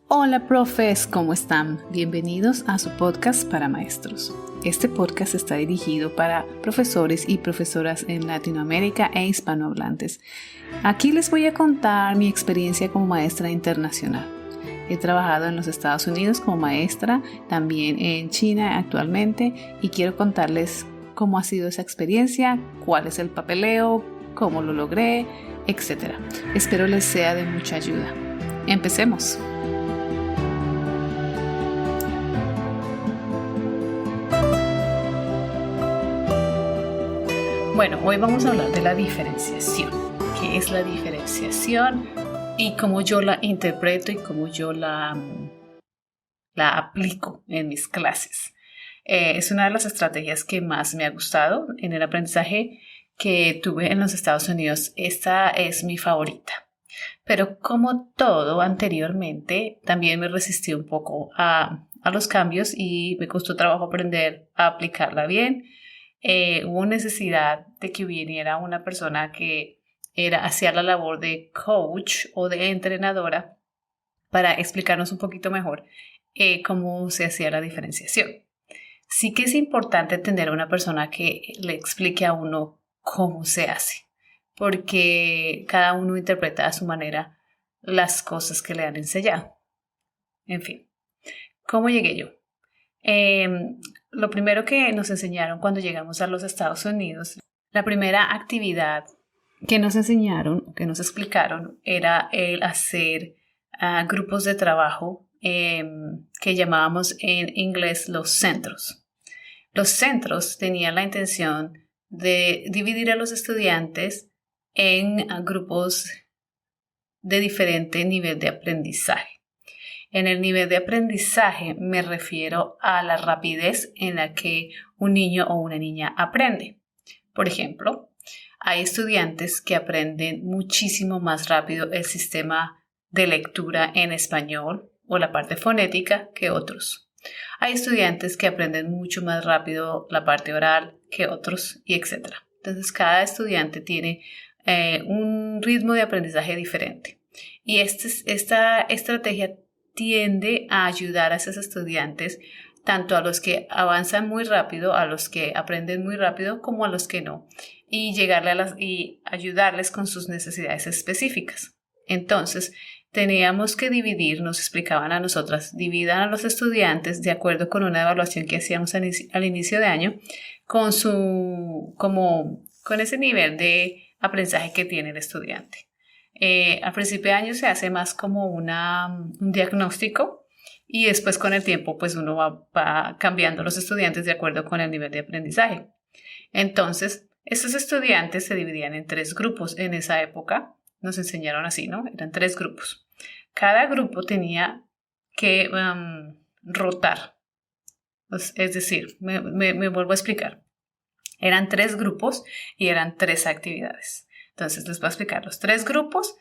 Hola profes, ¿cómo están? Bienvenidos a su podcast para maestros. Este podcast está dirigido para profesores y profesoras en Latinoamérica e hispanohablantes. Aquí les voy a contar mi experiencia como maestra internacional. He trabajado en los Estados Unidos como maestra, también en China actualmente, y quiero contarles cómo ha sido esa experiencia, cuál es el papeleo, cómo lo logré, etc. Espero les sea de mucha ayuda. Empecemos. Bueno, hoy vamos a hablar de la diferenciación. ¿Qué es la diferenciación? Y cómo yo la interpreto y cómo yo la aplico en mis clases. Es una de las estrategias que más me ha gustado en el aprendizaje que tuve en los Estados Unidos. Esta es mi favorita. Pero como todo anteriormente, también me resistí un poco a los cambios y me costó trabajo aprender a aplicarla bien. Hubo necesidad de que viniera una persona que hacía la labor de coach o de entrenadora para explicarnos un poquito mejor cómo se hacía la diferenciación. Sí que es importante tener una persona que le explique a uno cómo se hace, porque cada uno interpreta a su manera las cosas que le han enseñado. En fin, ¿cómo llegué yo? Lo primero que nos enseñaron cuando llegamos a los Estados Unidos, la primera actividad que nos enseñaron, que nos explicaron, era el hacer grupos de trabajo que llamábamos en inglés los centros. Los centros tenían la intención de dividir a los estudiantes en grupos de diferente nivel de aprendizaje. En el nivel de aprendizaje me refiero a la rapidez en la que un niño o una niña aprende. Por ejemplo, hay estudiantes que aprenden muchísimo más rápido el sistema de lectura en español o la parte fonética que otros. Hay estudiantes que aprenden mucho más rápido la parte oral que otros, y etc. Entonces, cada estudiante tiene un ritmo de aprendizaje diferente. Y esta estrategia tiende a ayudar a esos estudiantes, tanto a los que avanzan muy rápido, a los que aprenden muy rápido, como a los que no, y y ayudarles con sus necesidades específicas. Entonces, teníamos que dividir, nos explicaban a nosotras, dividan a los estudiantes de acuerdo con una evaluación que hacíamos al inicio de año, con ese nivel de aprendizaje que tiene el estudiante. Al principio de año se hace más como un diagnóstico y después con el tiempo pues uno va cambiando los estudiantes de acuerdo con el nivel de aprendizaje. Entonces, estos estudiantes se dividían en 3 grupos en esa época. Nos enseñaron así, ¿no? Eran 3 grupos. Cada grupo tenía que rotar. Es decir, me vuelvo a explicar. Eran 3 grupos y eran 3 actividades. Entonces les voy a explicar. Los 3 grupos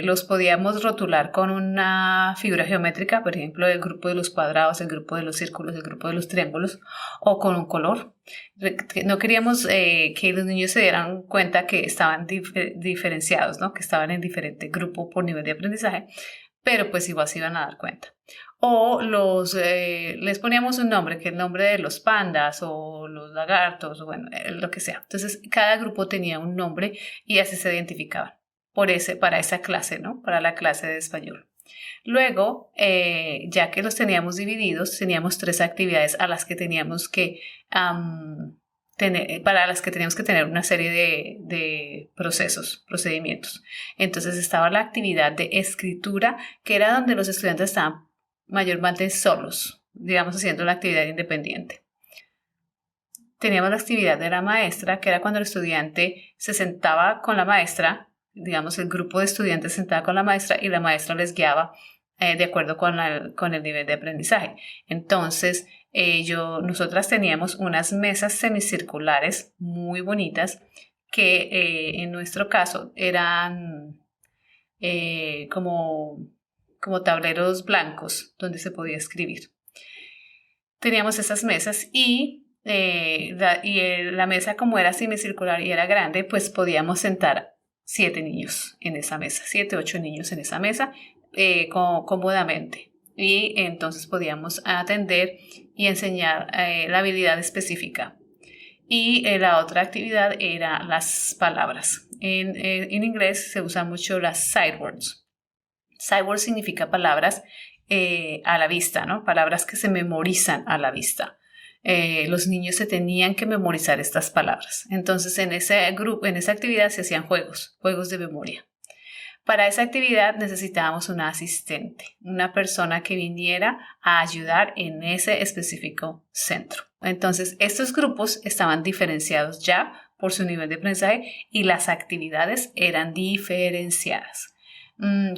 los podíamos rotular con una figura geométrica, por ejemplo, el grupo de los cuadrados, el grupo de los círculos, el grupo de los triángulos, o con un color. No queríamos que los niños se dieran cuenta que estaban diferenciados, ¿no? Que estaban en diferente grupo por nivel de aprendizaje, pero pues igual se iban a dar cuenta. O les poníamos un nombre, que es el nombre de los pandas o los lagartos, o bueno, lo que sea. Entonces, cada grupo tenía un nombre y así se identificaban para esa clase, ¿no? Para la clase de español. Luego, ya que los teníamos divididos, teníamos 3 actividades a las que teníamos que para las que teníamos que tener una serie de procedimientos. Entonces estaba la actividad de escritura, que era donde los estudiantes estaban mayormente solos, digamos, haciendo la actividad independiente. Teníamos la actividad de la maestra, que era cuando el estudiante se sentaba con la maestra, digamos, el grupo de estudiantes se sentaba con la maestra y la maestra les guiaba de acuerdo con el nivel de aprendizaje. Entonces, nosotras teníamos unas mesas semicirculares muy bonitas que en nuestro caso eran como tableros blancos donde se podía escribir. Teníamos esas mesas y la mesa, como era semicircular y era grande, pues podíamos sentar 7 niños en esa mesa, 7, 8 niños en esa mesa cómodamente. y entonces podíamos atender y enseñar la habilidad específica. Y la otra actividad era las palabras. En inglés se usa mucho las sight words. Sight words significa palabras a la vista, ¿no? Palabras que se memorizan a la vista. Los niños se tenían que memorizar estas palabras. Entonces en ese grupo, en esa actividad se hacían juegos de memoria. Para esa actividad necesitábamos una asistente, una persona que viniera a ayudar en ese específico centro. Entonces, estos grupos estaban diferenciados ya por su nivel de aprendizaje y las actividades eran diferenciadas.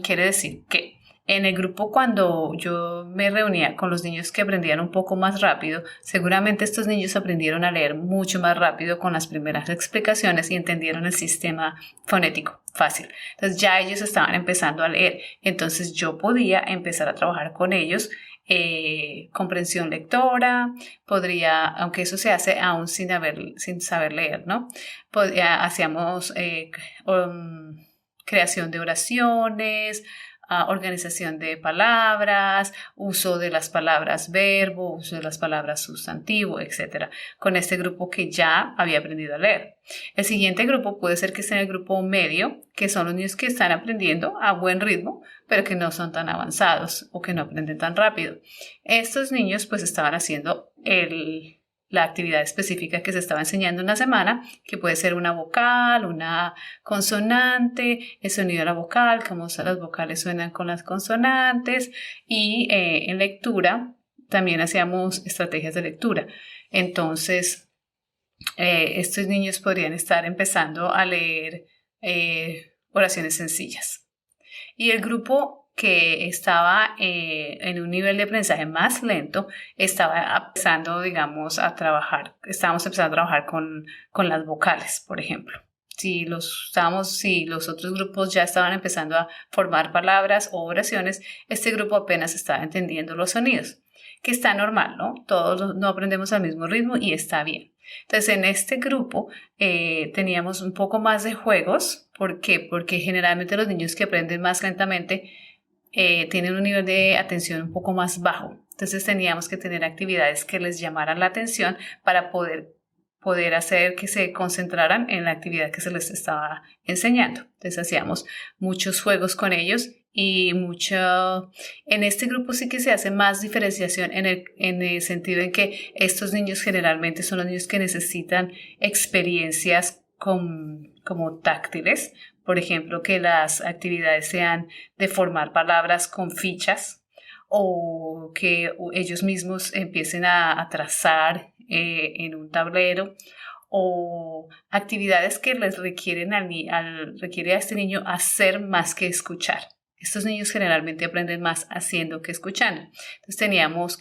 Quiere decir que en el grupo, cuando yo me reunía con los niños que aprendían un poco más rápido, seguramente estos niños aprendieron a leer mucho más rápido con las primeras explicaciones y entendieron el sistema fonético fácil. Entonces ya ellos estaban empezando a leer. Entonces yo podía empezar a trabajar con ellos comprensión lectora, podría, aunque eso se hace aún sin saber leer, ¿no? Hacíamos creación de oraciones, organización de palabras, uso de las palabras verbo, uso de las palabras sustantivo, etc. Con este grupo que ya había aprendido a leer. El siguiente grupo puede ser que esté en el grupo medio, que son los niños que están aprendiendo a buen ritmo, pero que no son tan avanzados o que no aprenden tan rápido. Estos niños pues estaban haciendo la actividad específica que se estaba enseñando en la semana, que puede ser una vocal, una consonante, el sonido de la vocal, cómo las vocales suenan con las consonantes, y en lectura también hacíamos estrategias de lectura. Entonces, estos niños podrían estar empezando a leer oraciones sencillas. Y el grupo que estaba en un nivel de aprendizaje más lento, estaba empezando, digamos, estábamos empezando a trabajar con las vocales, por ejemplo. Si los otros grupos ya estaban empezando a formar palabras o oraciones, este grupo apenas estaba entendiendo los sonidos, que está normal, ¿no? Todos no aprendemos al mismo ritmo y está bien. Entonces, en este grupo teníamos un poco más de juegos. ¿Por qué? Porque generalmente los niños que aprenden más lentamente tienen un nivel de atención un poco más bajo. Entonces, teníamos que tener actividades que les llamaran la atención para poder hacer que se concentraran en la actividad que se les estaba enseñando. Entonces, hacíamos muchos juegos con ellos y en este grupo sí que se hace más diferenciación en el sentido en que estos niños generalmente son los niños que necesitan experiencias como táctiles. Por ejemplo, que las actividades sean de formar palabras con fichas o que ellos mismos empiecen a trazar en un tablero, o actividades que les requiere a este niño hacer más que escuchar. Estos niños generalmente aprenden más haciendo que escuchando. Entonces teníamos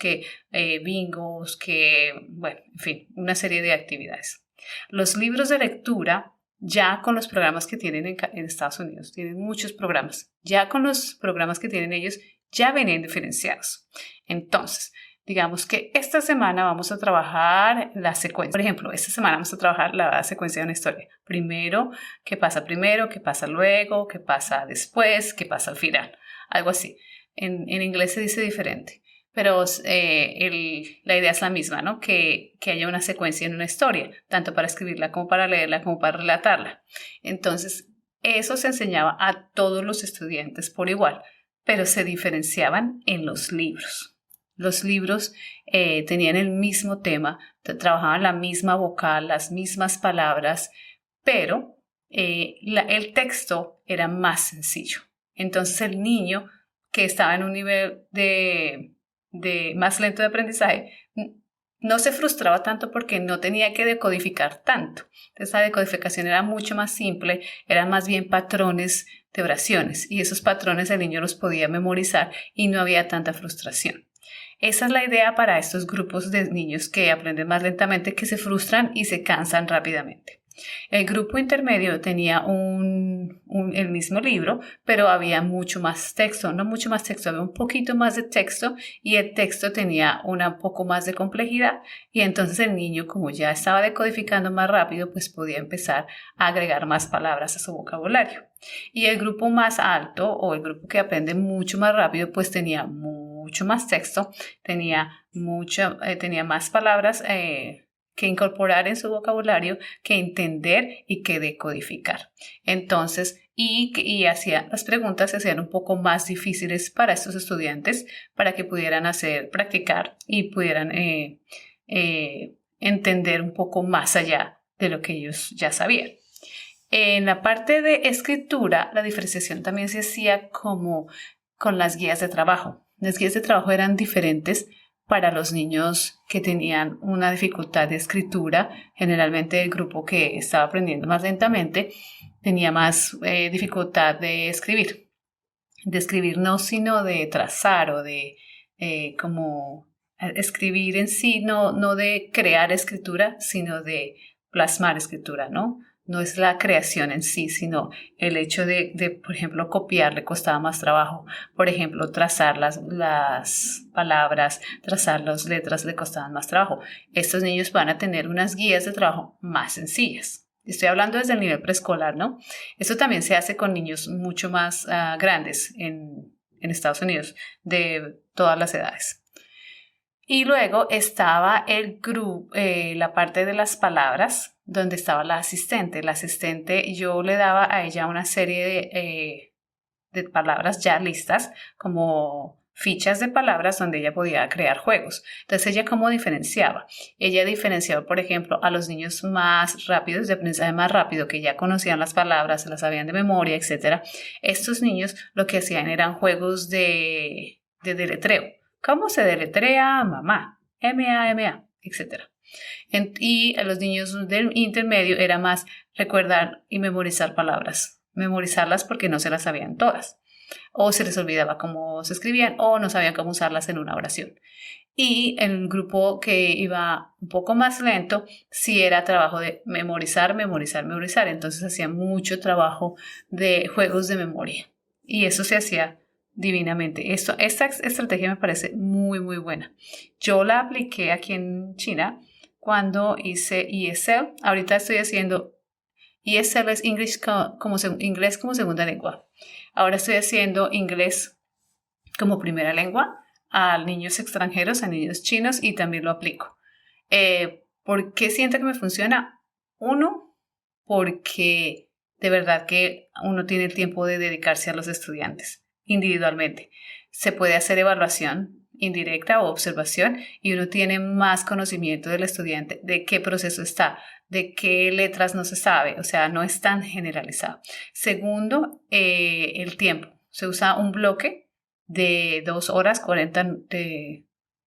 bingos, en fin, una serie de actividades. Los libros de lectura, ya con los programas que tienen en Estados Unidos, tienen muchos programas. Ya con los programas que tienen ellos, ya venían diferenciados. Entonces, digamos que esta semana vamos a trabajar la secuencia. Por ejemplo, esta semana vamos a trabajar la secuencia de una historia. Primero, qué pasa luego, qué pasa después, qué pasa al final. Algo así. En inglés se dice diferente, pero la idea es la misma, ¿no? Que haya una secuencia en una historia, tanto para escribirla como para leerla, como para relatarla. Entonces, eso se enseñaba a todos los estudiantes por igual, pero se diferenciaban en los libros. Los libros tenían el mismo tema, trabajaban la misma vocal, las mismas palabras, pero el texto era más sencillo. Entonces el niño que estaba en un nivel de más lento de aprendizaje no se frustraba tanto porque no tenía que decodificar tanto. Entonces la decodificación era mucho más simple, eran más bien patrones de oraciones, y esos patrones el niño los podía memorizar y no había tanta frustración. Esa es la idea para estos grupos de niños que aprenden más lentamente, que se frustran y se cansan rápidamente. El grupo intermedio tenía el mismo libro, pero había mucho más texto, no mucho más texto, había un poquito más de texto, y el texto tenía un poco más de complejidad, y entonces el niño, como ya estaba decodificando más rápido, pues podía empezar a agregar más palabras a su vocabulario. Y el grupo más alto, o el grupo que aprende mucho más rápido, pues tenía mucho mucho más texto, tenía más palabras que incorporar en su vocabulario, que entender y que decodificar. Entonces, las preguntas se hacían un poco más difíciles para estos estudiantes para que pudieran practicar y pudieran entender un poco más allá de lo que ellos ya sabían. En la parte de escritura, la diferenciación también se hacía como con las guías de trabajo. Las guías de trabajo eran diferentes para los niños que tenían una dificultad de escritura. Generalmente el grupo que estaba aprendiendo más lentamente tenía más dificultad de escribir. De escribir no, sino de trazar o de como escribir en sí, no de crear escritura, sino de plasmar escritura, ¿no? No es la creación en sí, sino el hecho de, por ejemplo, copiar le costaba más trabajo. Por ejemplo, trazar las palabras, trazar las letras le costaban más trabajo. Estos niños van a tener unas guías de trabajo más sencillas. Estoy hablando desde el nivel preescolar, ¿no? Esto también se hace con niños mucho más grandes en Estados Unidos, de todas las edades. Y luego estaba el grupo, la parte de las palabras, donde estaba la asistente. La asistente, yo le daba a ella una serie de palabras ya listas, como fichas de palabras donde ella podía crear juegos. Entonces, ella cómo diferenciaba. Ella diferenciaba, por ejemplo, a los niños más rápidos, de aprendizaje más rápido, que ya conocían las palabras, se las sabían de memoria, etc. Estos niños lo que hacían eran juegos de deletreo. ¿Cómo se deletrea mamá? M-A-M-A, etc. Y a los niños del intermedio era más recordar y memorizar palabras. Memorizarlas porque no se las sabían todas. O se les olvidaba cómo se escribían o no sabían cómo usarlas en una oración. Y en el grupo que iba un poco más lento, sí era trabajo de memorizar. Entonces hacía mucho trabajo de juegos de memoria. Y eso se hacía divinamente. Esta estrategia me parece muy, muy buena. Yo la apliqué aquí en China cuando hice ESL. Ahorita estoy haciendo ESL, es inglés como segunda lengua. Ahora estoy haciendo inglés como primera lengua a niños extranjeros, a niños chinos, y también lo aplico. ¿Por qué siento que me funciona? Uno, porque de verdad que uno tiene el tiempo de dedicarse a los estudiantes individualmente. Se puede hacer evaluación indirecta o observación y uno tiene más conocimiento del estudiante, de qué proceso está, de qué letras no se sabe, o sea, no es tan generalizado. Segundo, el tiempo. Se usa un bloque de 2 horas,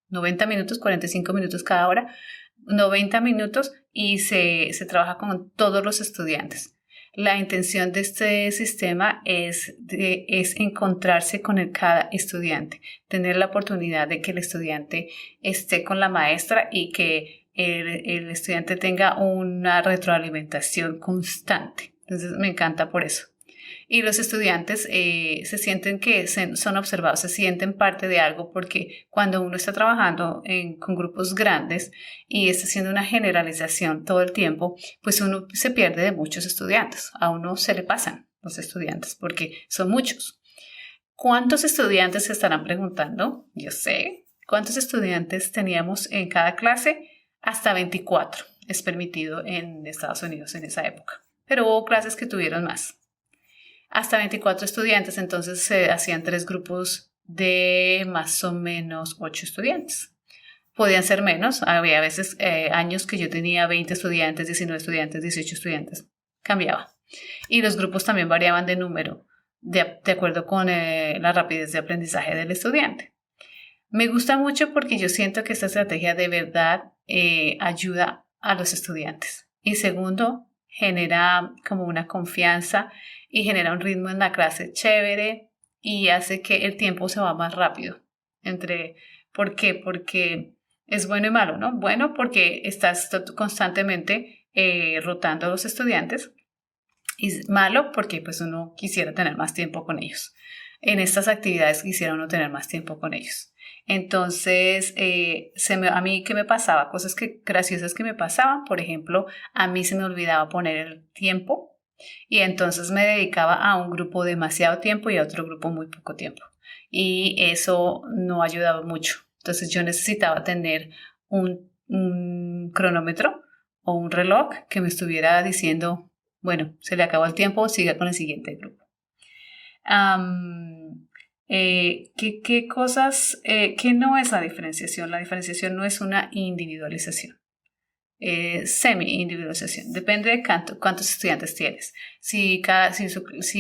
90 minutos, 45 minutos cada hora, 90 minutos y se trabaja con todos los estudiantes. La intención de este sistema es encontrarse con cada estudiante, tener la oportunidad de que el estudiante esté con la maestra y que el estudiante tenga una retroalimentación constante. Entonces me encanta por eso. Y los estudiantes se sienten que son observados, se sienten parte de algo, porque cuando uno está trabajando con grupos grandes y está haciendo una generalización todo el tiempo, pues uno se pierde de muchos estudiantes. A uno se le pasan los estudiantes porque son muchos. ¿Cuántos estudiantes se estarán preguntando? Yo sé. ¿Cuántos estudiantes teníamos en cada clase? Hasta 24 es permitido en Estados Unidos en esa época. Pero hubo clases que tuvieron más. Hasta 24 estudiantes, entonces se hacían 3 grupos de más o menos 8 estudiantes. Podían ser menos, había a veces años que yo tenía 20 estudiantes, 19 estudiantes, 18 estudiantes, cambiaba. Y los grupos también variaban de número, de acuerdo con la rapidez de aprendizaje del estudiante. Me gusta mucho porque yo siento que esta estrategia de verdad ayuda a los estudiantes. Y segundo, genera como una confianza y genera un ritmo en la clase chévere y hace que el tiempo se va más rápido. ¿Por qué? Porque es bueno y malo, ¿no? Bueno, porque estás constantemente rotando a los estudiantes, y malo porque pues uno quisiera tener más tiempo con ellos. En estas actividades quisiera uno tener más tiempo con ellos. Entonces, a mí, ¿qué me pasaba? Cosas graciosas que me pasaban. Por ejemplo, a mí se me olvidaba poner el tiempo Y entonces me dedicaba a un grupo demasiado tiempo y a otro grupo muy poco tiempo. Y eso no ayudaba mucho. Entonces yo necesitaba tener un cronómetro o un reloj que me estuviera diciendo, bueno, se le acabó el tiempo, siga con el siguiente grupo. ¿Qué cosas, qué no es la diferenciación? La diferenciación no es una individualización. Semi-individualización. Depende de cuántos estudiantes tienes. Si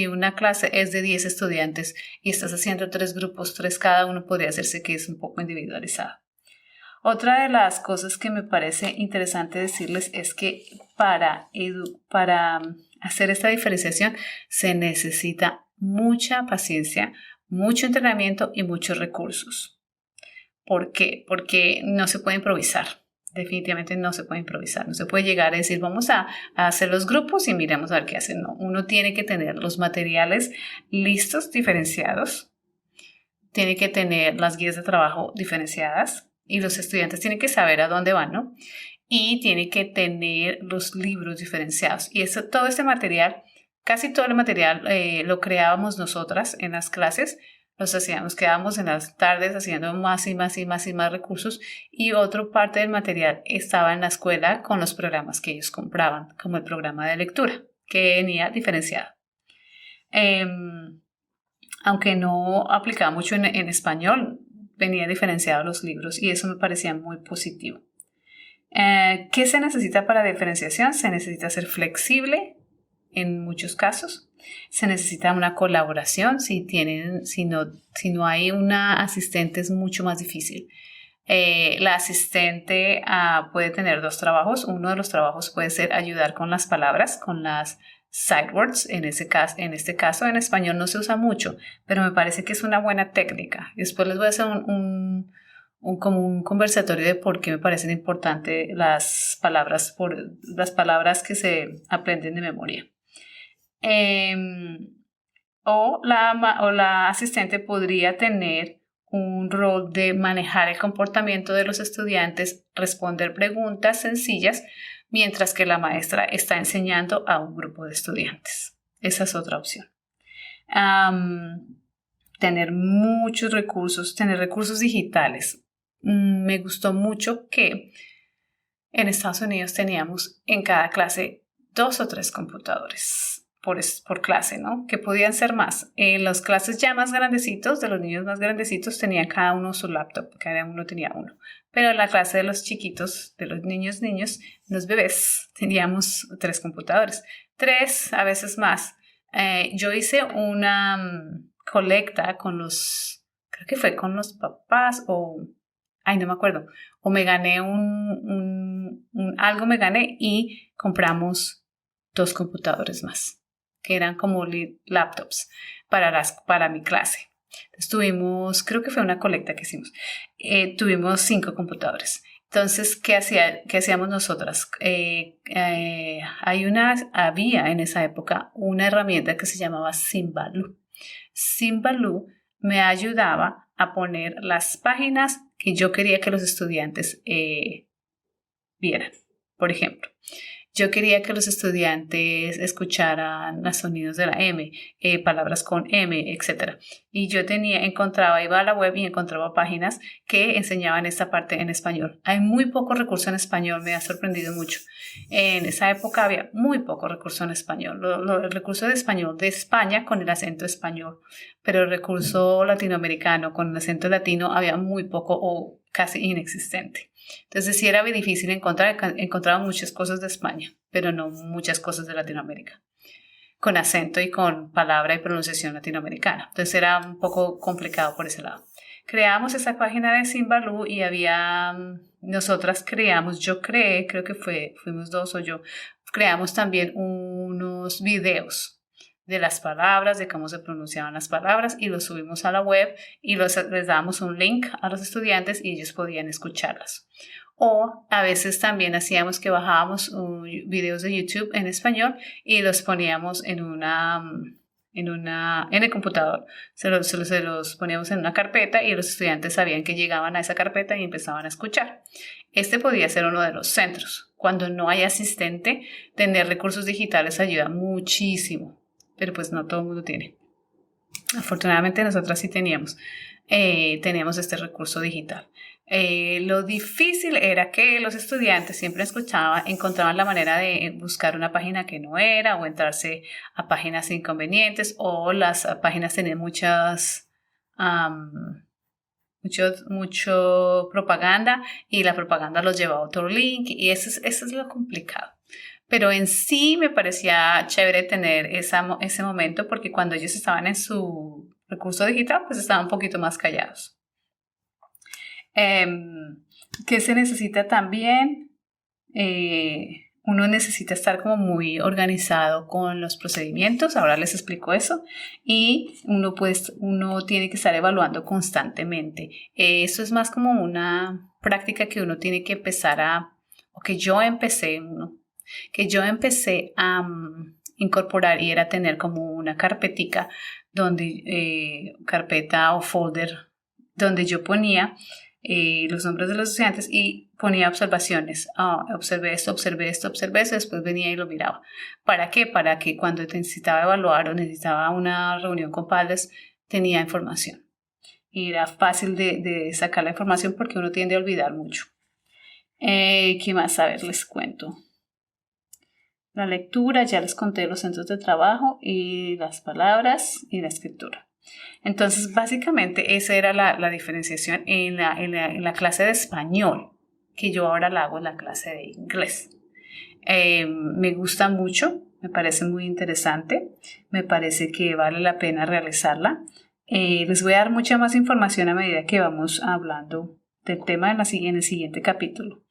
una clase es de 10 estudiantes y estás haciendo 3 grupos, 3 cada uno, podría hacerse que es un poco individualizado. Otra de las cosas que me parece interesante decirles es que para hacer esta diferenciación se necesita mucha paciencia, mucho entrenamiento y muchos recursos. ¿Por qué? Porque no se puede improvisar. Definitivamente no se puede improvisar. No se puede llegar a decir vamos a hacer los grupos y miremos a ver qué hacen. No, uno tiene que tener los materiales listos, diferenciados. Tiene que tener las guías de trabajo diferenciadas y los estudiantes tienen que saber a dónde van, ¿no? Y tiene que tener los libros diferenciados. Y todo este material, casi todo el material lo creábamos nosotras en las clases. Quedábamos en las tardes haciendo más y más y más y más recursos y otra parte del material estaba en la escuela con los programas que ellos compraban, como el programa de lectura, que venía diferenciado. Aunque no aplicaba mucho en español, venía diferenciado los libros y eso me parecía muy positivo. ¿Qué se necesita para diferenciación? Se necesita ser flexible en muchos casos. Se necesita una colaboración. Si no hay una asistente es mucho más difícil. La asistente puede tener 2 trabajos. Uno de los trabajos puede ser ayudar con las palabras, con las sight words. En este caso, en español no se usa mucho, pero me parece que es una buena técnica. Después les voy a hacer como un conversatorio de por qué me parecen importantes las palabras que se aprenden de memoria. O la asistente podría tener un rol de manejar el comportamiento de los estudiantes, responder preguntas sencillas, mientras que la maestra está enseñando a un grupo de estudiantes. Esa es otra opción. Tener muchos recursos, tener recursos digitales. Me gustó mucho que en Estados Unidos teníamos en cada clase 2 o 3 computadores por clase, ¿no? Que podían ser más. En las clases ya más grandecitos, de los niños más grandecitos, tenían cada uno su laptop, cada uno tenía uno. Pero en la clase de los chiquitos, de los niños, los bebés, teníamos 3 computadores. 3, a veces más. Yo hice una colecta creo que fue con los papás no me acuerdo. O me gané algo me gané y compramos 2 computadores más, que eran como laptops para mi clase. Entonces creo que fue una colecta que hicimos, tuvimos 5 computadores. Entonces, ¿qué hacíamos nosotras? Había en esa época una herramienta que se llamaba Symbaloo. Symbaloo me ayudaba a poner las páginas que yo quería que los estudiantes vieran. Por ejemplo, yo quería que los estudiantes escucharan los sonidos de la M, palabras con M, etc. Y yo iba a la web y encontraba páginas que enseñaban esta parte en español. Hay muy poco recurso en español, me ha sorprendido mucho. En esa época había muy poco recurso en español. El recurso de español de España con el acento español, pero el recurso latinoamericano con el acento latino había muy poco o casi inexistente. Entonces sí era muy difícil encontraba muchas cosas de España, pero no muchas cosas de Latinoamérica, con acento y con palabra y pronunciación latinoamericana. Entonces era un poco complicado por ese lado. Creamos esa página de Symbaloo y creo que fuimos 2 o yo, creamos también unos videos de las palabras, de cómo se pronunciaban las palabras y los subimos a la web y les dábamos un link a los estudiantes y ellos podían escucharlas. O a veces también hacíamos que bajábamos videos de YouTube en español y los poníamos en en el computador. Se los poníamos en una carpeta y los estudiantes sabían que llegaban a esa carpeta y empezaban a escuchar. Este podía ser uno de los centros. Cuando no hay asistente, tener recursos digitales ayuda muchísimo, pero pues no todo el mundo tiene. Afortunadamente nosotras sí teníamos este recurso digital. Lo difícil era que los estudiantes siempre encontraban la manera de buscar una página que no era o entrarse a páginas inconvenientes, o las páginas tenían mucho propaganda y la propaganda los llevaba a otro link, y eso es lo complicado. Pero en sí me parecía chévere tener ese momento, porque cuando ellos estaban en su recurso digital, pues estaban un poquito más callados. ¿Qué se necesita también? Uno necesita estar como muy organizado con los procedimientos. Ahora les explico eso. Y uno tiene que estar evaluando constantemente. Eso es más como una práctica que uno tiene que empezar que yo empecé a incorporar, y era tener como una carpetica carpeta o folder donde yo ponía los nombres de los estudiantes y ponía observaciones. Observé esto, después venía y lo miraba. ¿Para qué? Para que cuando necesitaba evaluar o necesitaba una reunión con padres, tenía información. Y era fácil de sacar la información, porque uno tiende a olvidar mucho. ¿Qué más? A ver, les cuento. La lectura, ya les conté los centros de trabajo y las palabras y la escritura. Entonces, básicamente, esa era la diferenciación en la clase de español, que yo ahora la hago en la clase de inglés. Me gusta mucho, me parece muy interesante, me parece que vale la pena realizarla. Les voy a dar mucha más información a medida que vamos hablando del tema en el siguiente capítulo.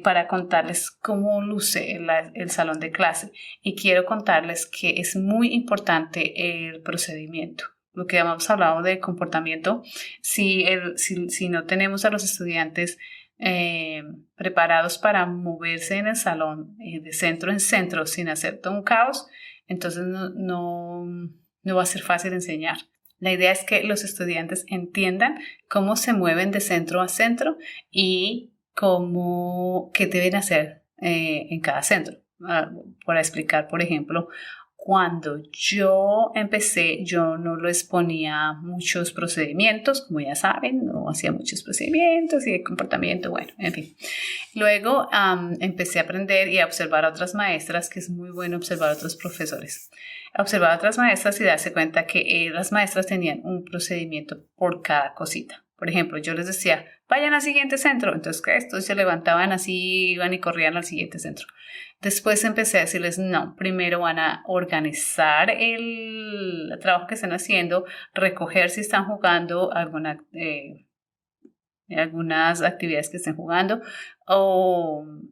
Para contarles cómo luce el salón de clase, y quiero contarles que es muy importante el procedimiento. Lo que hemos hablado de comportamiento, si no tenemos a los estudiantes preparados para moverse en el salón de centro en centro sin hacer todo un caos, entonces no va a ser fácil enseñar. La idea es que los estudiantes entiendan cómo se mueven de centro a centro y qué deben hacer en cada centro. Para explicar, por ejemplo, cuando yo empecé, yo no les ponía muchos procedimientos, como ya saben, no hacía muchos procedimientos y de comportamiento, bueno, en fin. Luego empecé a aprender y a observar a otras maestras, que es muy bueno observar a otros profesores. Observar a otras maestras y darse cuenta que las maestras tenían un procedimiento por cada cosita. Por ejemplo, yo les decía, vayan al siguiente centro. Entonces, estos se levantaban así, iban y corrían al siguiente centro. Después empecé a decirles, no, primero van a organizar el trabajo que están haciendo, recoger si están jugando algunas actividades que estén jugando,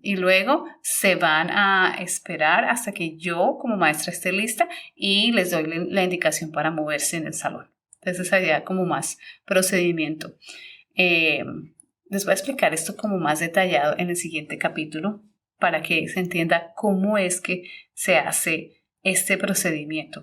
y luego se van a esperar hasta que yo como maestra esté lista y les doy la indicación para moverse en el salón. Entonces sería como más procedimiento. Les voy a explicar esto como más detallado en el siguiente capítulo, para que se entienda cómo es que se hace este procedimiento.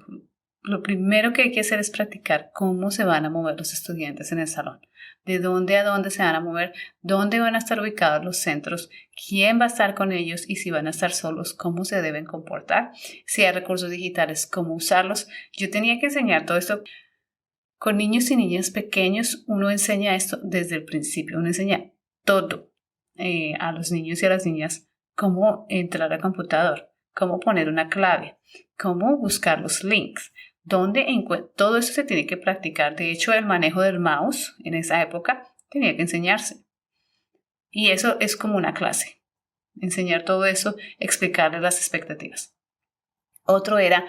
Lo primero que hay que hacer es practicar cómo se van a mover los estudiantes en el salón. De dónde a dónde se van a mover, dónde van a estar ubicados los centros, quién va a estar con ellos y si van a estar solos, cómo se deben comportar, si hay recursos digitales, cómo usarlos. Yo tenía que enseñar todo esto. Con niños y niñas pequeños uno enseña esto desde el principio, uno enseña todo a los niños y a las niñas: cómo entrar al computador, cómo poner una clave, cómo buscar los links, todo eso se tiene que practicar. De hecho, el manejo del mouse en esa época tenía que enseñarse. Y eso es como una clase, enseñar todo eso, explicarles las expectativas. Otro era,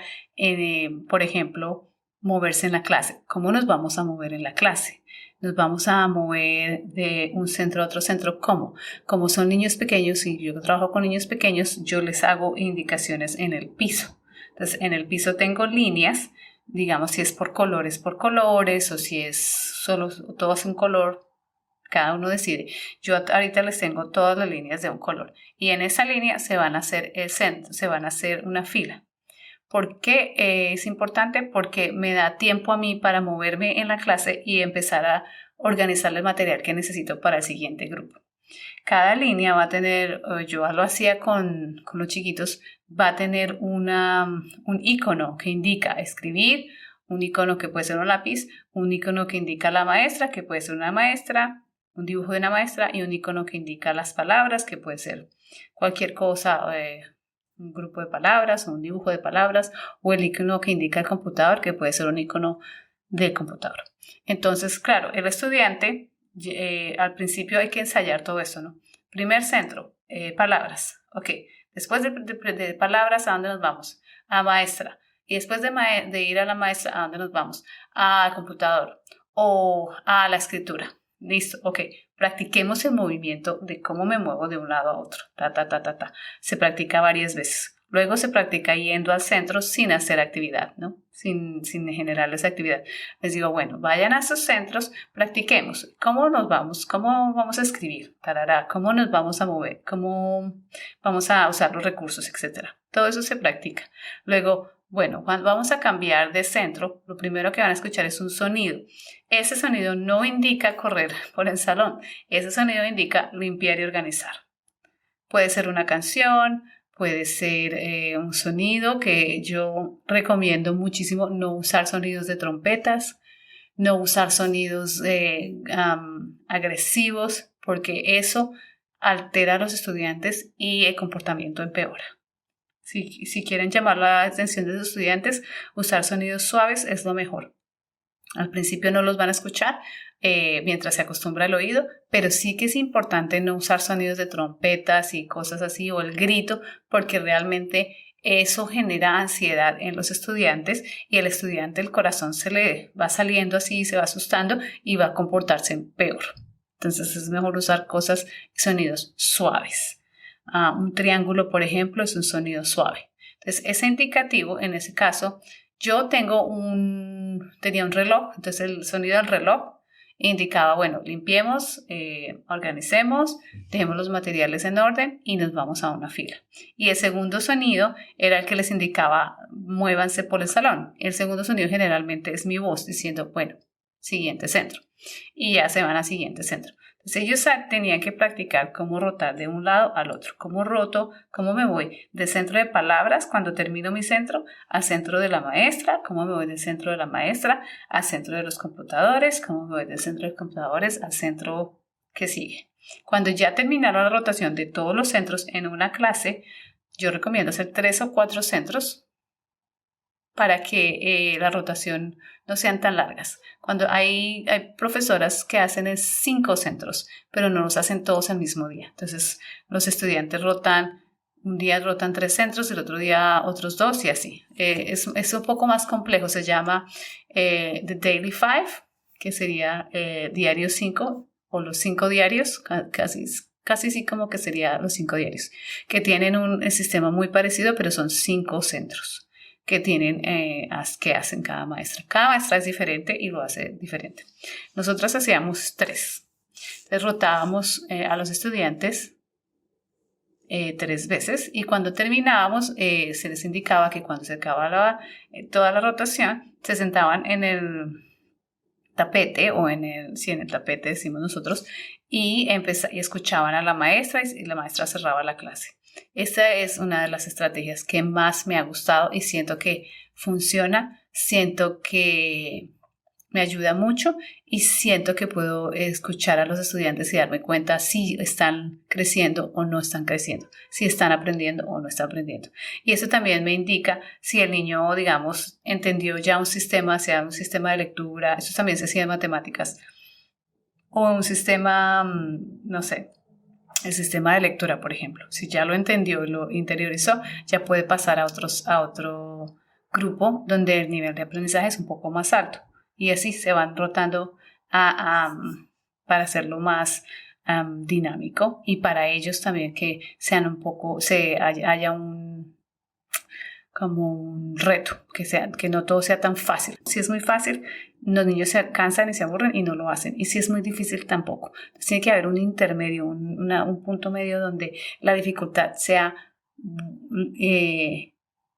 por ejemplo, moverse en la clase. ¿Cómo nos vamos a mover en la clase? Nos vamos a mover de un centro a otro centro. ¿Cómo? Como son niños pequeños y yo trabajo con niños pequeños, yo les hago indicaciones en el piso. Entonces, en el piso tengo líneas, digamos, si es por colores, o si es solo todo es un color, cada uno decide. Yo ahorita les tengo todas las líneas de un color y en esa línea se van a hacer el centro, se van a hacer una fila. ¿Por qué es importante? Porque me da tiempo a mí para moverme en la clase y empezar a organizar el material que necesito para el siguiente grupo. Cada línea va a tener, yo lo hacía con los chiquitos, va a tener un icono que indica escribir, un icono que puede ser un lápiz, un icono que indica la maestra, que puede ser una maestra, un dibujo de una maestra y un icono que indica las palabras, que puede ser cualquier cosa, un grupo de palabras o un dibujo de palabras, o el icono que indica el computador, que puede ser un icono del computador. Entonces, claro, el estudiante, al principio hay que ensayar todo eso, ¿no? Primer centro, palabras. Ok, después de palabras, ¿a dónde nos vamos? A maestra. Y después de ir a la maestra, ¿a dónde nos vamos? Al computador o a la escritura. Listo, ok. Practiquemos el movimiento de cómo me muevo de un lado a otro. Se practica varias veces. Luego se practica yendo al centro sin hacer actividad, ¿no? Sin generarles actividad. Les digo, bueno, vayan a sus centros, practiquemos. ¿Cómo nos vamos? ¿Cómo vamos a escribir? ¿Cómo nos vamos a mover? ¿Cómo vamos a usar los recursos, etcétera? Todo eso se practica. Luego, bueno, cuando vamos a cambiar de centro, lo primero que van a escuchar es un sonido. Ese sonido no indica correr por el salón. Ese sonido indica limpiar y organizar. Puede ser una canción, puede ser un sonido que yo recomiendo muchísimo no usar sonidos de trompetas, no usar sonidos agresivos, porque eso altera a los estudiantes y el comportamiento empeora. Si quieren llamar la atención de los estudiantes, usar sonidos suaves es lo mejor. Al principio no los van a escuchar mientras se acostumbra el oído, pero sí que es importante no usar sonidos de trompetas y cosas así o el grito, porque realmente eso genera ansiedad en los estudiantes y el estudiante el corazón se le va saliendo así, se va asustando y va a comportarse peor. Entonces es mejor usar sonidos suaves. Un triángulo, por ejemplo, es un sonido suave. Entonces es indicativo, en ese caso, yo tenía un reloj, entonces el sonido del reloj indicaba, bueno, limpiemos, organicemos, dejemos los materiales en orden y nos vamos a una fila. Y el segundo sonido era el que les indicaba, muévanse por el salón. El segundo sonido generalmente es mi voz diciendo, bueno, siguiente centro. Y ya se van al siguiente centro. Entonces ellos tenían que practicar cómo rotar de un lado al otro, cómo roto, cómo me voy del centro de palabras cuando termino mi centro al centro de la maestra, cómo me voy del centro de la maestra al centro de los computadores, cómo me voy del centro de los computadores al centro que sigue. Cuando ya terminaron la rotación de todos los centros en una clase, yo recomiendo hacer 3 o 4 centros para que la rotación no sean tan largas. Cuando hay profesoras que hacen 5 centros, pero no los hacen todos al mismo día. Entonces, los estudiantes un día rotan 3 centros, el otro día otros 2 y así. Es un poco más complejo, se llama The Daily Five, que sería diario 5 o los 5 diarios, casi sí como que sería los 5 diarios, que tienen un sistema muy parecido, pero son 5 centros que que hacen cada maestra. Cada maestra es diferente y lo hace diferente. Nosotros hacíamos 3. Entonces rotábamos a los estudiantes 3 veces y cuando terminábamos se les indicaba que cuando se acababa toda la rotación se sentaban en el tapete o en el tapete decimos nosotros y escuchaban a la maestra y la maestra cerraba la clase. Esta es una de las estrategias que más me ha gustado y siento que funciona, siento que me ayuda mucho y siento que puedo escuchar a los estudiantes y darme cuenta si están creciendo o no están creciendo, si están aprendiendo o no están aprendiendo. Y eso también me indica si el niño, digamos, entendió ya un sistema, sea un sistema de lectura, eso también se hacía en matemáticas, o un sistema, no sé, el sistema de lectura, por ejemplo. Si ya lo entendió y lo interiorizó, ya puede pasar a otro grupo donde el nivel de aprendizaje es un poco más alto. Y así se van rotando para hacerlo más dinámico y para ellos también que sean haya como un reto, que no todo sea tan fácil. Si es muy fácil, los niños se cansan y se aburren y no lo hacen. Y si es muy difícil, tampoco. Entonces, tiene que haber un intermedio, un punto medio donde la dificultad sea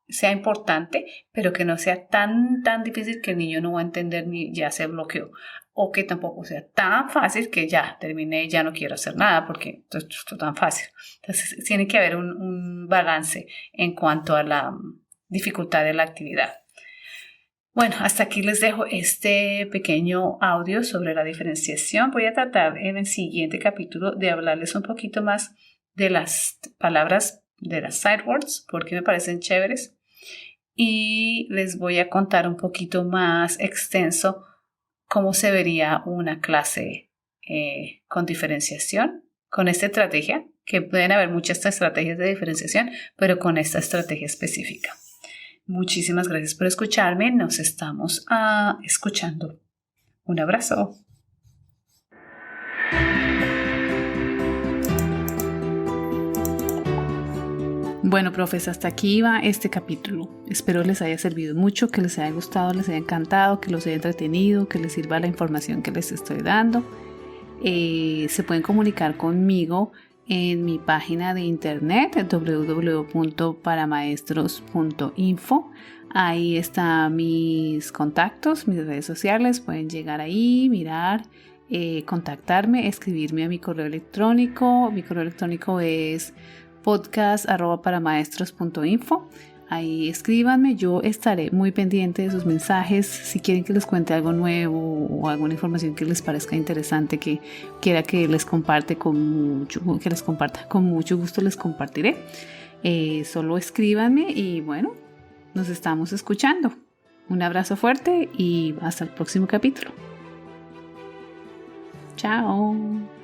sea importante, pero que no sea tan difícil que el niño no va a entender ni ya se bloqueó. O que tampoco sea tan fácil que ya terminé y ya no quiero hacer nada porque esto es tan fácil. Entonces, tiene que haber un balance en cuanto a la dificultad de la actividad. Bueno, hasta aquí les dejo este pequeño audio sobre la diferenciación. Voy a tratar en el siguiente capítulo de hablarles un poquito más de las palabras, de las sight words, porque me parecen chéveres. Y les voy a contar un poquito más extenso cómo se vería una clase con diferenciación, con esta estrategia, que pueden haber muchas estrategias de diferenciación, pero con esta estrategia específica. Muchísimas gracias por escucharme. Nos estamos escuchando. Un abrazo. Bueno, profes, hasta aquí va este capítulo. Espero les haya servido mucho, que les haya gustado, les haya encantado, que los haya entretenido, que les sirva la información que les estoy dando. Se pueden comunicar conmigo en mi página de internet www.paramaestros.info. Ahí están mis contactos, mis redes sociales. Pueden llegar ahí, mirar, contactarme, escribirme a mi correo electrónico. Mi correo electrónico es podcast@paramaestros.info. Ahí escríbanme, yo estaré muy pendiente de sus mensajes. Si quieren que les cuente algo nuevo o alguna información que les parezca interesante, que quiera que les comparta con mucho gusto les compartiré. Solo escríbanme y bueno, nos estamos escuchando. Un abrazo fuerte y hasta el próximo capítulo. Chao.